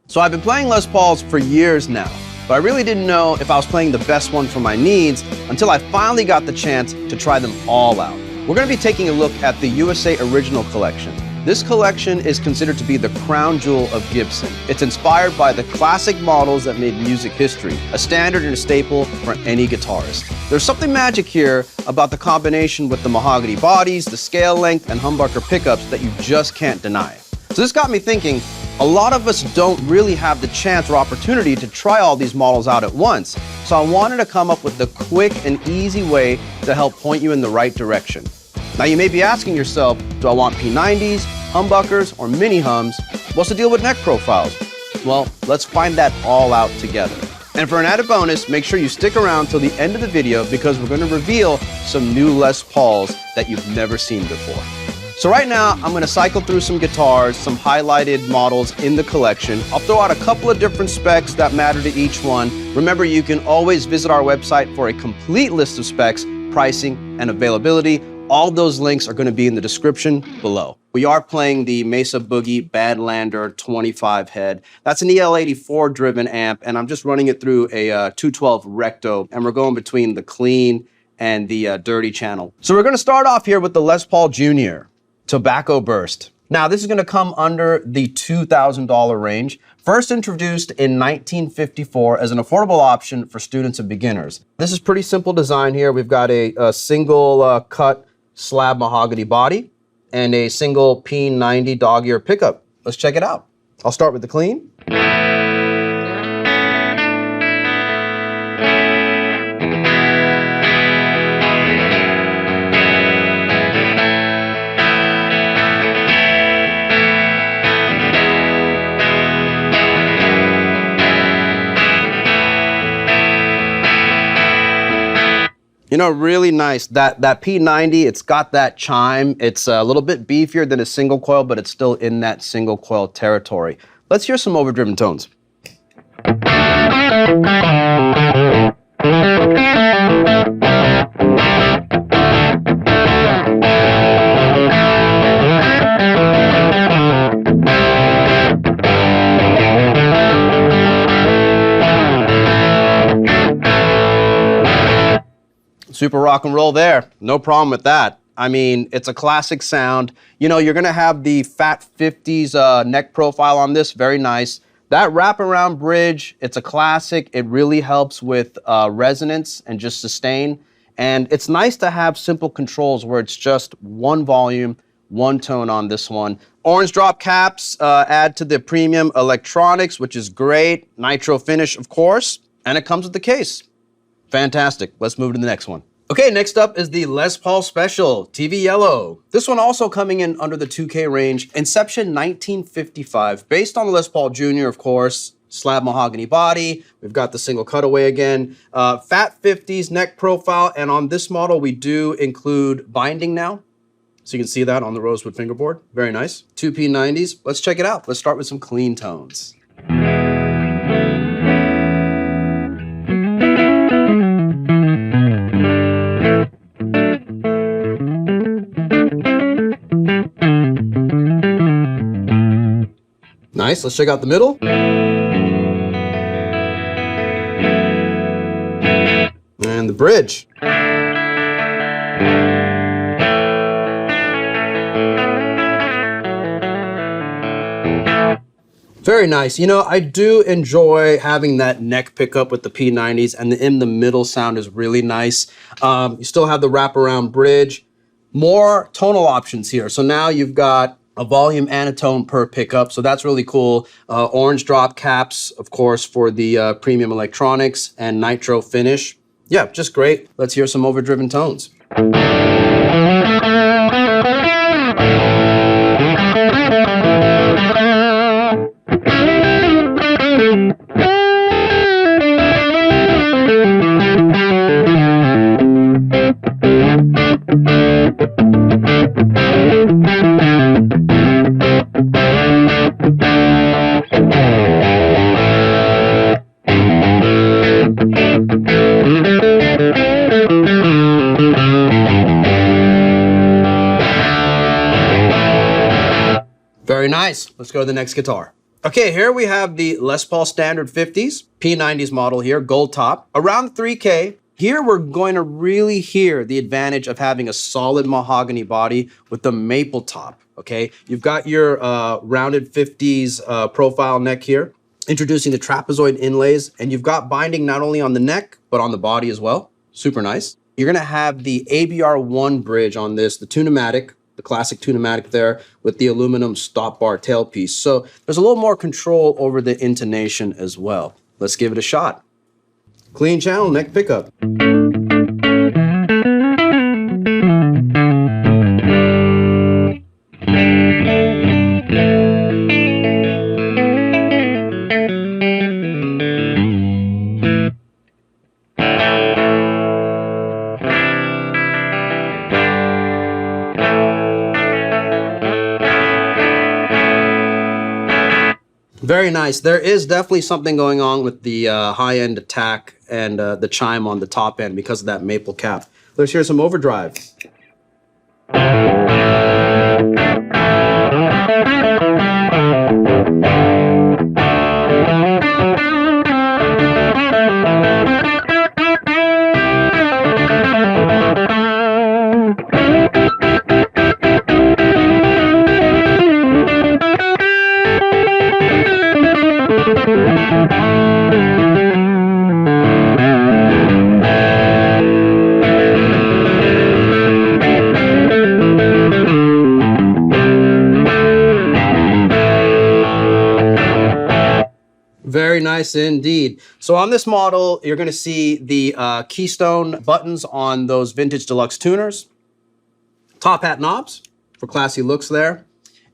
So I've been playing Les Pauls for years now, but I really didn't know if I was playing the best one for my needs until I finally got the chance to try them all out. We're going to be taking a look at the USA Original Collection. This collection is considered to be the crown jewel of Gibson. It's inspired by the classic models that made music history, a standard and a staple for any guitarist. There's something magic here about the combination with the mahogany bodies, the scale length, and humbucker pickups that you just can't deny. So this got me thinking, a lot of us don't really have the chance or opportunity to try all these models out at once. So I wanted to come up with a quick and easy way to help point you in the right direction. Now you may be asking yourself, do I want P90s, humbuckers, or mini hums? What's the deal with neck profiles? Well, let's find that all out together. And for an added bonus, make sure you stick around till the end of the video because we're going to reveal some new Les Pauls that you've never seen before. So right now, I'm going to cycle through some guitars, some highlighted models in the collection. I'll throw out a couple of different specs that matter to each one. Remember, you can always visit our website for a complete list of specs, pricing, and availability. All those links are going to be in the description below. We are playing the MESA Boogie Badlander 25 head. That's an EL84 driven amp, and I'm just running it through a 212 recto, and we're going between the clean and the dirty channel. So we're going to start off here with the Les Paul Jr. Tobacco Burst. Now, this is going to come under the $2,000 range. First introduced in 1954 as an affordable option for students and beginners. This is pretty simple design here. We've got a single cut slab mahogany body and a single P90 dog ear pickup. Let's check it out. I'll start with the clean. You know, really nice. That P90, it's got that chime. It's a little bit beefier than a single coil, but it's still in that single coil territory. Let's hear some overdriven tones. Super rock and roll there. No problem with that. I mean, it's a classic sound. You know, you're gonna have the fat 50s neck profile on this, very nice. That wraparound bridge, it's a classic. It really helps with resonance and just sustain. And it's nice to have simple controls where it's just one volume, one tone on this one. Orange drop caps add to the premium electronics, which is great. Nitro finish, of course. And it comes with the case. Fantastic. Let's move to the next one. Okay, next up is the Les Paul Special TV Yellow. This one also coming in under the 2K range. Inception 1955, based on the Les Paul Jr., of course. Slab mahogany body. We've got the single cutaway again. Fat 50s neck profile, and on this model we do include binding now. So you can see that on the rosewood fingerboard. Very nice. Two P90s. Let's check it out. Let's start with some clean tones. Nice, let's check out the middle. And the bridge. Very nice. You know, I do enjoy having that neck pickup with the P90s, and the in the middle sound is really nice. You still have the wraparound bridge. More tonal options here. So now you've got a volume and a tone per pickup, so that's really cool. Orange drop caps, of course, for the premium electronics, and nitro finish. Yeah, just great. Let's hear some overdriven tones. Very nice. Let's go to the next guitar. Okay, here we have the Les Paul Standard 50s, P90s model here, gold top, around 3K. Here we're going to really hear the advantage of having a solid mahogany body with the maple top, okay? You've got your rounded 50s profile neck here, introducing the trapezoid inlays, and you've got binding not only on the neck, but on the body as well. Super nice. You're gonna have the ABR1 bridge on this, the Tune-o-matic, the classic Tune-o-matic there with the aluminum stop bar tailpiece. So there's a little more control over the intonation as well. Let's give it a shot. Clean channel, neck pickup. Very nice. There is definitely something going on with the high-end attack and the chime on the top end because of that maple cap. Let's hear some overdrive. Very nice indeed. So on this model, you're going to see the keystone buttons on those vintage deluxe tuners, top hat knobs for classy looks there.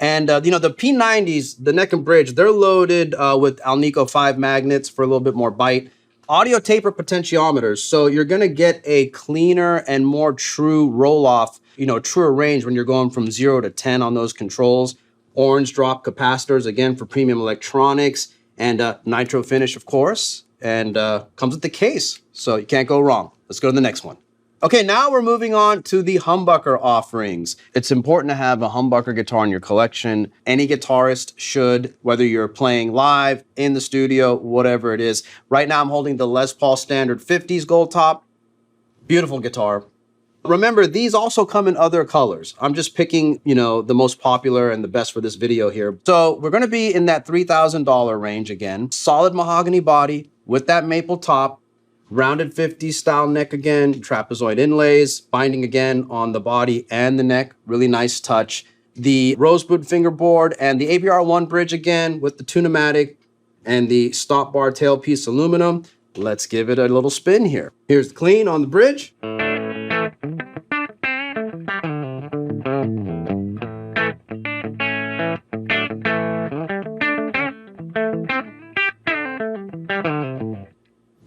And, you know, the P90s, the neck and bridge, they're loaded with Alnico 5 magnets for a little bit more bite. Audio taper potentiometers. So you're going to get a cleaner and more true roll-off, you know, truer range when you're going from 0 to 10 on those controls. Orange drop capacitors, again, for premium electronics. And nitro finish, of course, and comes with the case, so you can't go wrong. Let's go to the next one. Okay, now we're moving on to the humbucker offerings. It's important to have a humbucker guitar in your collection. Any guitarist should, whether you're playing live, in the studio, whatever it is. Right now I'm holding the Les Paul Standard 50s gold top. Beautiful guitar. Remember, these also come in other colors. I'm just picking, you know, the most popular and the best for this video here. So we're going to be in that $3,000 range again. Solid mahogany body with that maple top, rounded 50s style neck again, trapezoid inlays, binding again on the body and the neck. Really nice touch. The rosebud fingerboard and the ABR1 bridge again with the Tune-o-matic and the stop bar tailpiece aluminum. Let's give it a little spin here. Here's the clean on the bridge.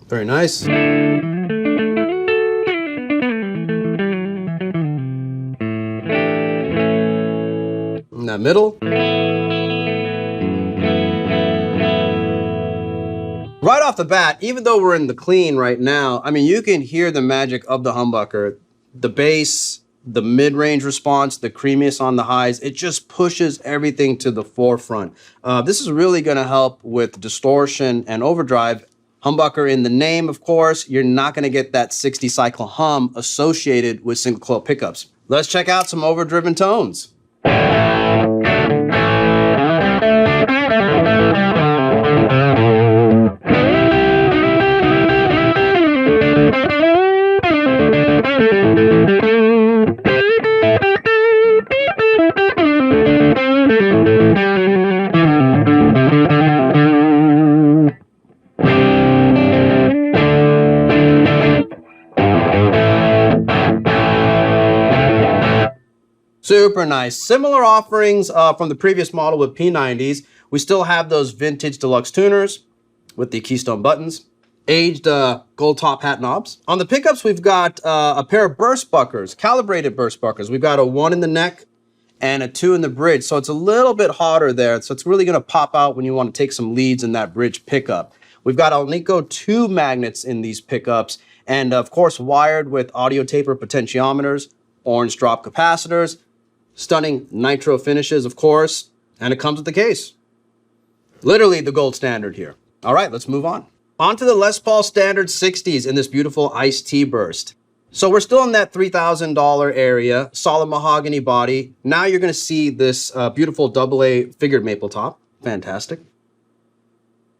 Very nice. In that middle. Right off the bat, even though we're in the clean right now, I mean, you can hear the magic of the humbucker. The bass, the mid-range response, the creaminess on the highs, it just pushes everything to the forefront. This is really going to help with distortion and overdrive. Humbucker in the name, of course. You're not going to get that 60 cycle hum associated with single coil pickups. Let's check out some overdriven tones. Super nice. Similar offerings from the previous model with P90s. We still have those vintage deluxe tuners with the keystone buttons, aged gold top hat knobs. On the pickups, we've got a pair of burst buckers, calibrated burst buckers. We've got a 1 in the neck and a 2 in the bridge. So it's a little bit hotter there. So it's really going to pop out when you want to take some leads in that bridge pickup. We've got Alnico 2 magnets in these pickups. And of course, wired with audio taper potentiometers, orange drop capacitors, stunning nitro finishes, of course, and it comes with the case. Literally the gold standard here. All right, let's move on. On to the Les Paul Standard 60s in this beautiful iced tea burst. So we're still in that $3,000 area, solid mahogany body. Now you're gonna see this beautiful AA figured maple top. Fantastic.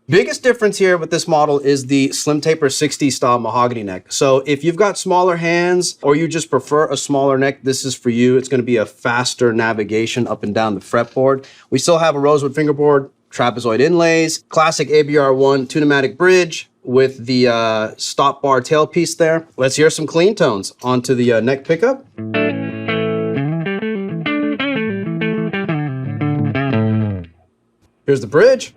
Biggest difference here with this model is the slim taper 60 style mahogany neck. So if you've got smaller hands or you just prefer a smaller neck, this is for you. It's gonna be a faster navigation up and down the fretboard. We still have a rosewood fingerboard, trapezoid inlays, classic ABR1 tunematic bridge with the stop bar tailpiece there. Let's hear some clean tones onto the neck pickup. Here's the bridge.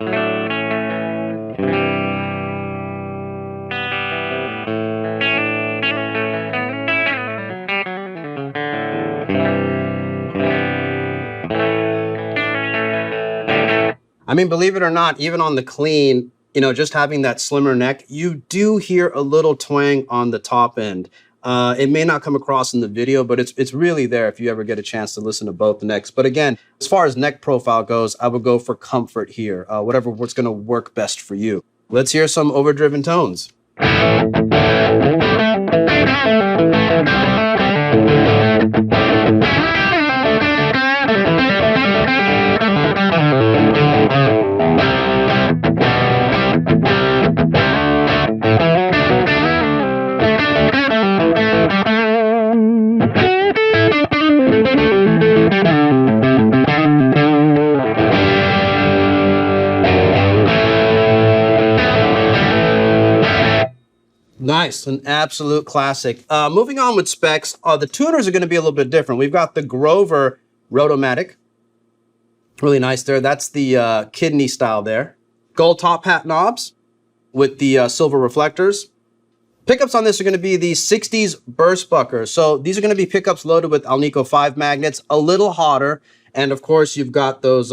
I mean, believe it or not, even on the clean, you know, just having that slimmer neck, you do hear a little twang on the top end. It may not come across in the video, but it's really there if you ever get a chance to listen to both necks. But again, as far as neck profile goes, I would go for comfort here, what's gonna work best for you. Let's hear some overdriven tones. Nice, an absolute classic. Moving on with specs, the tuners are going to be a little bit different. We've got the Grover Rotomatic. Really nice there. That's the kidney style there. Gold top hat knobs with the silver reflectors. Pickups on this are going to be the 60s burst buckers. So these are going to be pickups loaded with Alnico 5 magnets, a little hotter. And of course, you've got those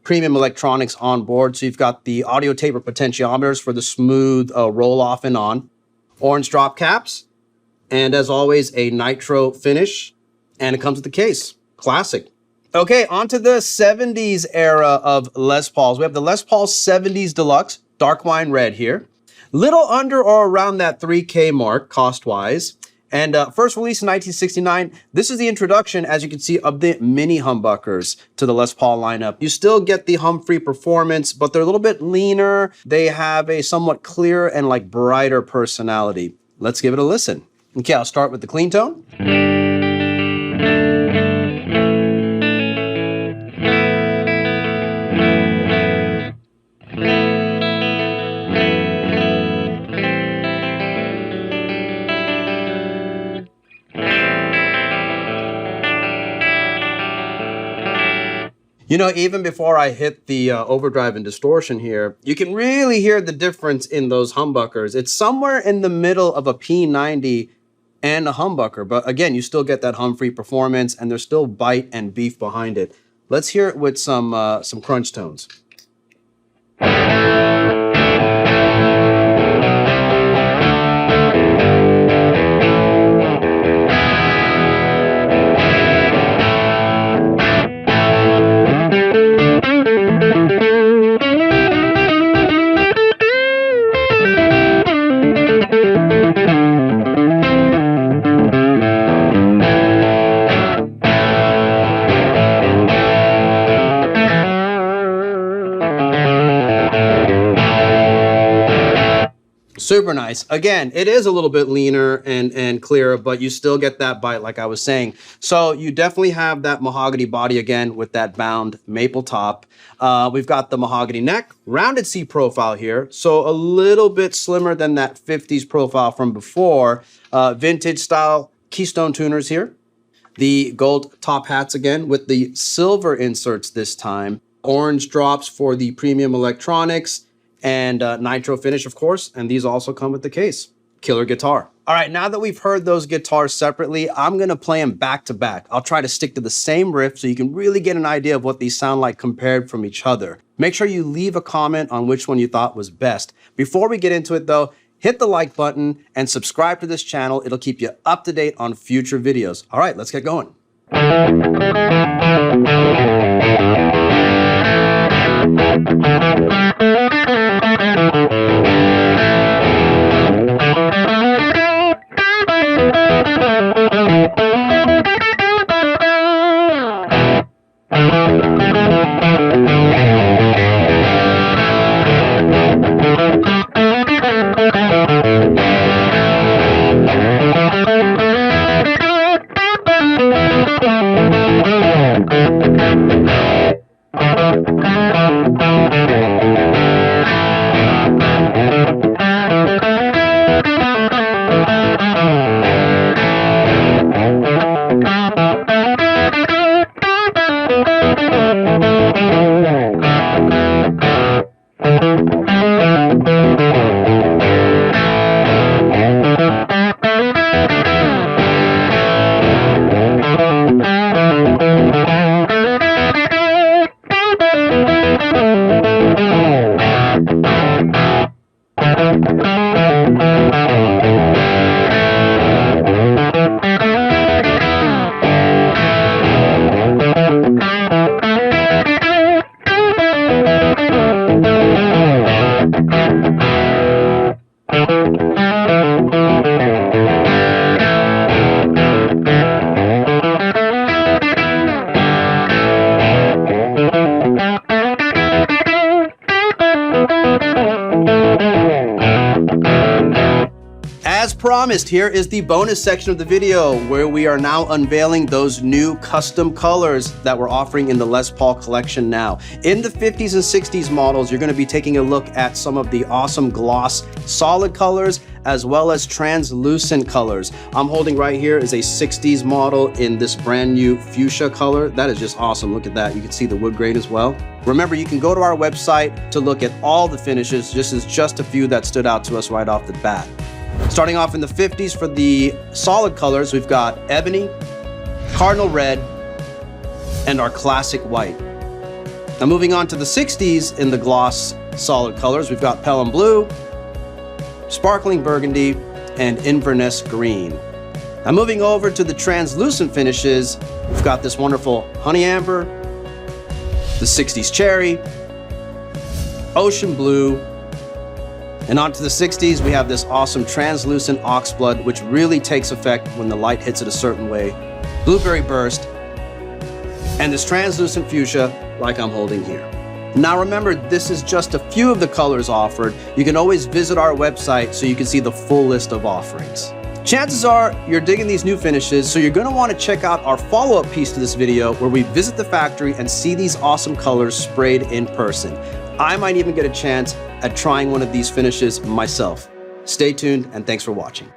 premium electronics on board. So you've got the audio taper potentiometers for the smooth roll off and on. Orange drop caps, and as always, a nitro finish, and it comes with the case. Classic. Okay, on to the 70s era of Les Pauls. We have the Les Paul 70s Deluxe, dark wine red here. Little under or around that $3K mark, cost-wise. And first released in 1969, this is the introduction, as you can see, of the mini humbuckers to the Les Paul lineup. You still get the hum-free performance, but they're a little bit leaner. They have a somewhat clearer and like brighter personality. Let's give it a listen. Okay, I'll start with the clean tone. You know, even before I hit the overdrive and distortion here, you can really hear the difference in those humbuckers. It's somewhere in the middle of a P90 and a humbucker, but again, you still get that hum-free performance and there's still bite and beef behind it. Let's hear it with some crunch tones. Super nice. Again, it is a little bit leaner and clearer, but you still get that bite like I was saying. So you definitely have that mahogany body again with that bound maple top. We've got the mahogany neck, rounded C profile here. So a little bit slimmer than that 50s profile from before. Vintage style keystone tuners here. The gold top hats again with the silver inserts this time. Orange drops for the premium electronics. And nitro finish, of course, and these also come with the case. Killer guitar. All right, now that we've heard those guitars separately, I'm gonna play them back to back. I'll try to stick to the same riff so you can really get an idea of what these sound like compared from each other. Make sure you leave a comment on which one you thought was best. Before we get into it though, hit the like button and subscribe to this channel. It'll keep you up to date on future videos. All right, let's get going. As promised, here is the bonus section of the video where we are now unveiling those new custom colors that we're offering in the Les Paul collection now. In the 50s and 60s models, you're going to be taking a look at some of the awesome gloss solid colors as well as translucent colors. I'm holding right here is a 60s model in this brand new fuchsia color. That is just awesome. Look at that. You can see the wood grain as well. Remember, you can go to our website to look at all the finishes. This is just a few that stood out to us right off the bat. Starting off in the 50s for the solid colors, we've got ebony, cardinal red, and our classic white. Now moving on to the 60s in the gloss solid colors, we've got Pelham blue, sparkling burgundy, and Inverness green. Now moving over to the translucent finishes, we've got this wonderful honey amber, the 60s cherry, ocean blue, and onto the 60s, we have this awesome translucent oxblood, which really takes effect when the light hits it a certain way, blueberry burst, and this translucent fuchsia like I'm holding here. Now remember, this is just a few of the colors offered. You can always visit our website so you can see the full list of offerings. Chances are you're digging these new finishes, so you're going to want to check out our follow-up piece to this video where we visit the factory and see these awesome colors sprayed in person. I might even get a chance at trying one of these finishes myself. Stay tuned and thanks for watching.